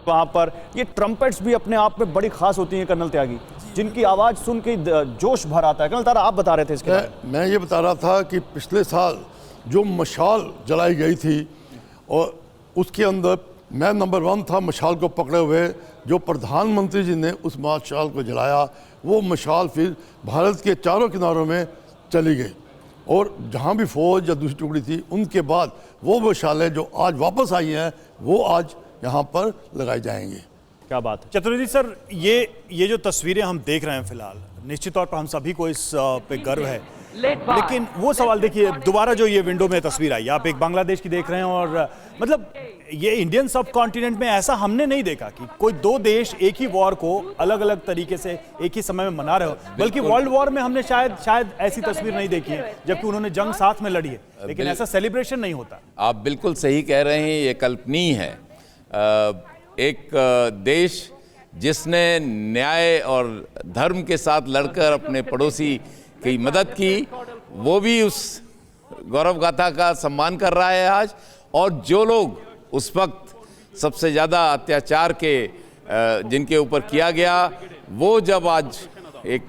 वहां पर ये ट्रम्पेट्स भी अपने आप में बड़ी खास होती हैं कर्नल त्यागी, जिनकी आवाज सुन के जोश भर आता है। कर्नल तारा, आप बता रहे थे इसके बारे में। मैं ये बता रहा था कि पिछले साल जो मशाल जलाई गई थी और उसके अंदर मैं नंबर 1 था मशाल को पकड़े हुए। जो प्रधानमंत्री जी ने उस मशाल को जलाया, वो मशाल फिर भारत के चारों किनारों में चली गई और जहाँ भी फौज या दूसरी टुकड़ी थी उनके बाद वो मशालें जो आज वापस आई हैं वो आज यहाँ पर लगाई जाएंगी। क्या बात है चतुर्वेदी सर, ये जो तस्वीरें हम देख रहे हैं फिलहाल, निश्चित तौर पर हम सभी को इस पे गर्व है, लेकिन वो सवाल देखिए, दोबारा जो ये विंडो में तस्वीर आई, आप एक बांग्लादेश की देख रहे हैं और मतलब ये इंडियन सब कॉन्टिनेंट में ऐसा हमने नहीं देखा कि कोई दो देश एक ही वॉर को अलग अलग तरीके से एक ही समय में मना रहे हो, बल्कि वर्ल्ड वॉर में हमने शायद ऐसी तस्वीर नहीं देखी है, जबकि उन्होंने जंग साथ में लड़ी है, लेकिन ऐसा सेलिब्रेशन नहीं होता। आप बिल्कुल सही कह रहे हैं, ये कल्पनीय है। एक देश जिसने न्याय और धर्म के साथ लड़कर अपने पड़ोसी की मदद की, वो भी उस गौरव गाथा का सम्मान कर रहा है आज। और जो लोग उस वक्त सबसे ज़्यादा अत्याचार के जिनके ऊपर किया गया, वो जब आज एक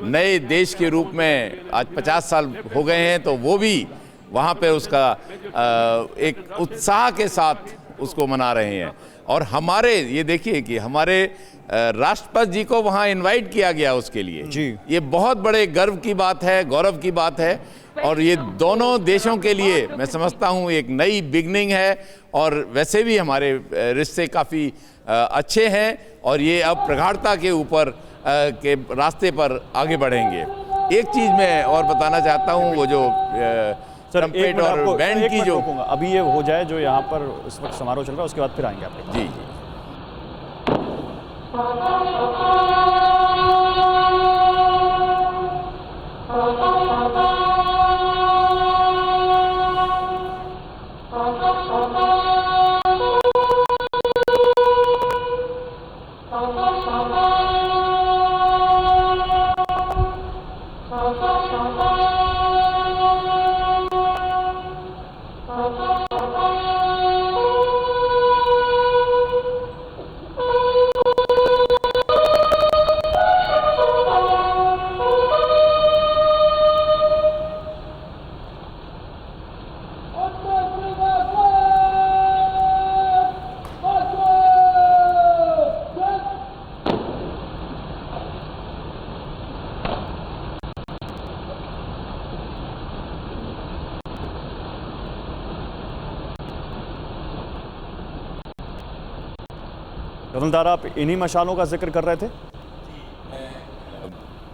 नए देश के रूप में आज 50 साल हो गए हैं, तो वो भी वहाँ पे उसका एक उत्साह के साथ उसको मना रहे हैं। और हमारे ये देखिए कि हमारे राष्ट्रपति जी को वहाँ इनवाइट किया गया उसके लिए जी। ये बहुत बड़े गर्व की बात है, गौरव की बात है, और ये दोनों देशों के लिए मैं समझता हूँ एक नई बिगनिंग है। और वैसे भी हमारे रिश्ते काफ़ी अच्छे हैं और ये अब प्रगाढ़ता के ऊपर के रास्ते पर आगे बढ़ेंगे। एक चीज़ मैं और बताना चाहता हूँ, वो जो ट्रम्पेट और बैंड की जो अभी ये हो जाए जो यहाँ पर इस वक्त समारोह चल रहा है, उसके बाद फिर आएंगे आप। जी कर्नल तारा, आप इन्हीं मशालों का जिक्र कर रहे थे।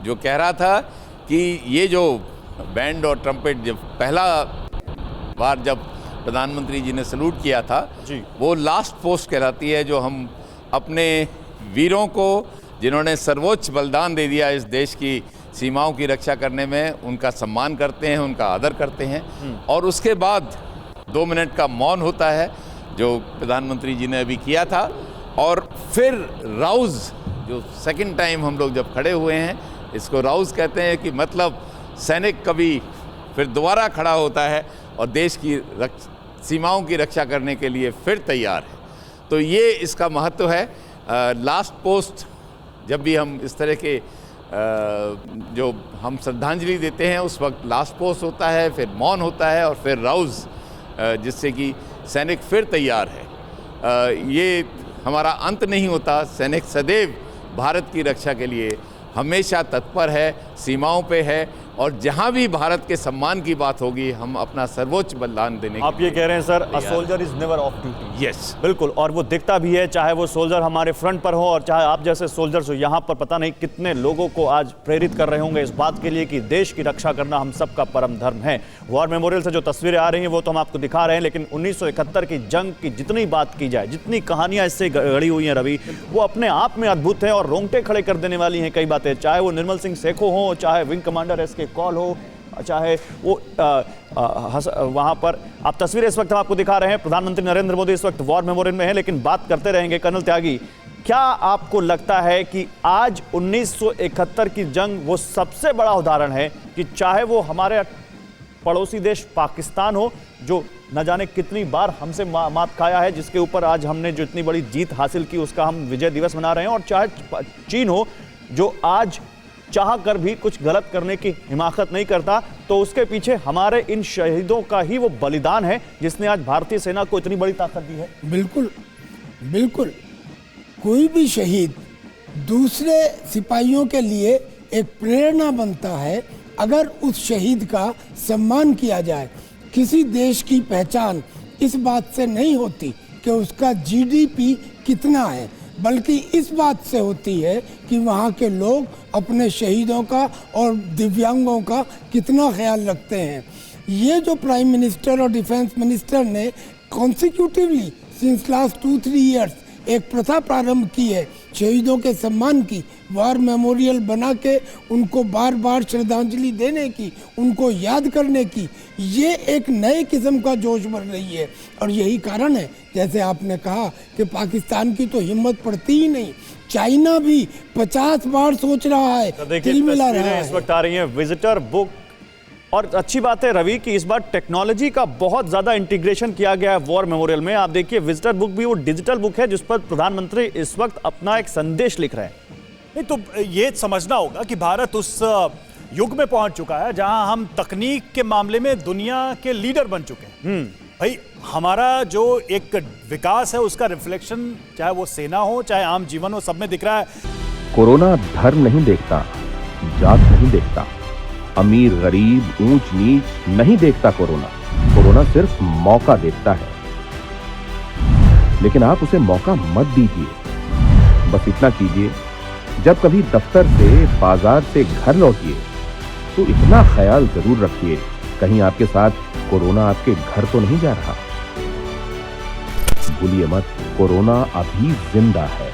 जो कह रहा था कि ये जो बैंड और ट्रम्पेट जब पहला बार जब प्रधानमंत्री जी ने सलूट किया था जी, वो लास्ट पोस्ट कहलाती है, जो हम अपने वीरों को जिन्होंने सर्वोच्च बलिदान दे दिया इस देश की सीमाओं की रक्षा करने में, उनका सम्मान करते हैं, उनका आदर करते हैं। और उसके बाद 2 मिनट का मौन होता है जो प्रधानमंत्री जी ने अभी किया था। और फिर राउज, जो सेकंड टाइम हम लोग जब खड़े हुए हैं, इसको राउज कहते हैं कि मतलब सैनिक कभी फिर दोबारा खड़ा होता है और देश की सीमाओं की रक्षा करने के लिए फिर तैयार है। तो ये इसका महत्व है। लास्ट पोस्ट जब भी हम इस तरह के जो हम श्रद्धांजलि देते हैं, उस वक्त लास्ट पोस्ट होता है, फिर मौन होता है और फिर राउज, जिससे कि सैनिक फिर तैयार है। ये हमारा अंत नहीं होता। सैनिक सदैव भारत की रक्षा के लिए हमेशा तत्पर है, सीमाओं पे है, और जहां भी भारत के सम्मान की बात होगी, हम अपना सर्वोच्च बलिदान देने आप ये कह रहे हैं sir, a soldier is never of duty. Yes, बिल्कुल, और वो दिखता भी है, चाहे वो सोल्जर हमारे फ्रंट पर हो और चाहे आप जैसे सोल्जर्स हो। यहाँ पर पता नहीं कितने लोगों को आज प्रेरित कर रहे होंगे इस बात के लिए कि देश की रक्षा करना हम सबका परम धर्म है। वॉर मेमोरियल से जो तस्वीरें आ रही हैं वो तो हम आपको दिखा रहे हैं, लेकिन 1971 की जंग की जितनी बात की जाए, जितनी कहानियां इससे गढ़ी हुई हैं रवि, वो अपने आप में अद्भुत है और रोंगटे खड़े कर देने वाली हैं कई बातें। चाहे वो निर्मल सिंह सेखो हो, चाहे विंग कमांडर एस के कौल हो, चाहे वो वहाँ पर आप तस्वीरें इस वक्त हम आपको दिखा रहे हैं। प्रधानमंत्री नरेंद्र मोदी इस वक्त वॉर मेमोरियल में है, लेकिन बात करते रहेंगे। कर्नल त्यागी, क्या आपको लगता है कि आज 1971 की जंग वो सबसे बड़ा उदाहरण है कि चाहे वो हमारे पड़ोसी देश पाकिस्तान हो, जो न जाने कितनी बार हमसे मात खाया है, जिसके ऊपर आज हमने जो इतनी बड़ी जीत हासिल की उसका हम विजय दिवस मना रहे हैं। और चाहे चीन हो जो आज चाह कर भी कुछ गलत करने की हिमाकत नहीं करता, तो उसके पीछे हमारे इन शहीदों का ही वो बलिदान है जिसने आज भारतीय सेना को इतनी बड़ी ताकत दी है। बिल्कुल बिल्कुल, कोई भी शहीद दूसरे सिपाहियों के लिए एक प्रेरणा बनता है अगर उस शहीद का सम्मान किया जाए। किसी देश की पहचान इस बात से नहीं होती कि उसका जीडीपी कितना है, बल्कि इस बात से होती है कि वहाँ के लोग अपने शहीदों का और दिव्यांगों का कितना ख्याल रखते हैं। ये जो प्राइम मिनिस्टर और डिफेंस मिनिस्टर ने कॉन्सिक्यूटिवली सिंस लास्ट 2-3 ईयर्स एक प्रथा प्रारंभ की है शहीदों के सम्मान की, वार मेमोरियल बना के उनको बार बार श्रद्धांजलि देने की, उनको याद करने की, ये एक नए किस्म का जोश भर रही है। और यही कारण है, जैसे आपने कहा, कि पाकिस्तान की तो हिम्मत पड़ती ही नहीं, चाइना भी 50 बार सोच रहा है, दिल मिला रहा है। इस वक्त आ रही है विजिटर बुक, और अच्छी बात है रवि कि इस बार टेक्नोलॉजी का बहुत ज्यादा इंटीग्रेशन किया गया है वॉर मेमोरियल में। आप देखिए विजिटर बुक भी वो डिजिटल बुक है जिस पर प्रधानमंत्री इस वक्त अपना एक संदेश लिख रहे हैं। नहीं तो ये समझना होगा कि भारत उस युग में पहुंच चुका है जहां हम तकनीक के मामले में दुनिया के लीडर बन चुके हैं। भाई हमारा जो एक विकास है उसका रिफ्लेक्शन, चाहे वो सेना हो चाहे आम जीवन हो, सब में दिख रहा है। कोरोना धर्म नहीं देखता, जात नहीं देखता, अमीर गरीब ऊंच नीच नहीं देखता। कोरोना सिर्फ मौका देखता है, लेकिन आप उसे मौका मत दीजिए। बस इतना कीजिए, जब कभी दफ्तर से बाजार से घर लौटिए तो इतना ख्याल जरूर रखिए कहीं आपके साथ कोरोना आपके घर तो नहीं जा रहा। भूलिए मत, कोरोना अभी जिंदा है।